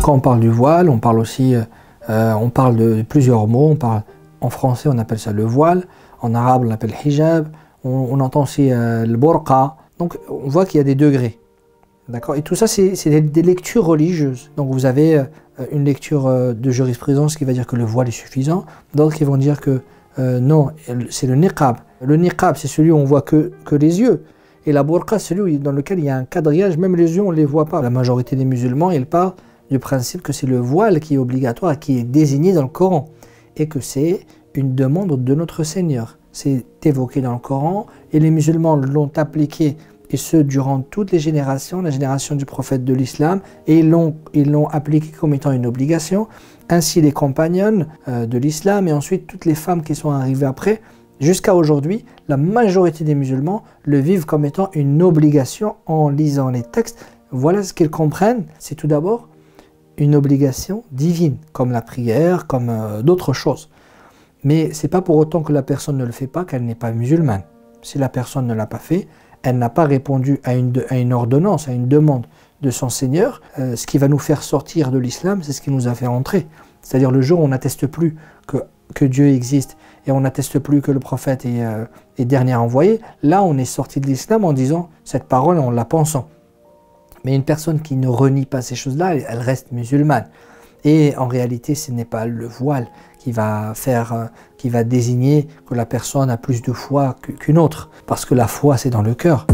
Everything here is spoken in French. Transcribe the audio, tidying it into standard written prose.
Quand on parle du voile, on parle aussi, on parle de plusieurs mots. En français, on appelle ça le voile. En arabe, on l'appelle hijab. On entend aussi le burqa. Donc, on voit qu'il y a des degrés. D'accord. Et tout ça, c'est des lectures religieuses. Donc, vous avez une lecture de jurisprudence qui va dire que le voile est suffisant. D'autres qui vont dire que non, c'est le niqab. Le niqab, c'est celui où on voit que les yeux. Et la burqa, c'est celui dans lequel il y a un quadrillage, même les yeux, on ne les voit pas. La majorité des musulmans, ils parlent du principe que c'est le voile qui est obligatoire, qui est désigné dans le Coran. Et que c'est une demande de notre Seigneur. C'est évoqué dans le Coran et les musulmans l'ont appliqué, et ce durant toutes les générations, la génération du prophète de l'islam, et ils l'ont appliqué comme étant une obligation. Ainsi les compagnons de l'islam et ensuite toutes les femmes qui sont arrivées après. Jusqu'à aujourd'hui, la majorité des musulmans le vivent comme étant une obligation en lisant les textes. Voilà ce qu'ils comprennent, c'est tout d'abord une obligation divine, comme la prière, comme d'autres choses. Mais ce n'est pas pour autant que la personne ne le fait pas qu'elle n'est pas musulmane. Si la personne ne l'a pas fait, elle n'a pas répondu à une ordonnance, à une demande de son Seigneur. Ce qui va nous faire sortir de l'islam, c'est ce qui nous a fait entrer. C'est-à-dire le jour où on n'atteste plus que Dieu existe et on n'atteste plus que le prophète est dernier envoyé, là on est sorti de l'islam en disant cette parole en la pensant. Mais une personne qui ne renie pas ces choses-là, elle reste musulmane. Et en réalité, ce n'est pas le voile qui va désigner que la personne a plus de foi qu'une autre. Parce que la foi, c'est dans le cœur.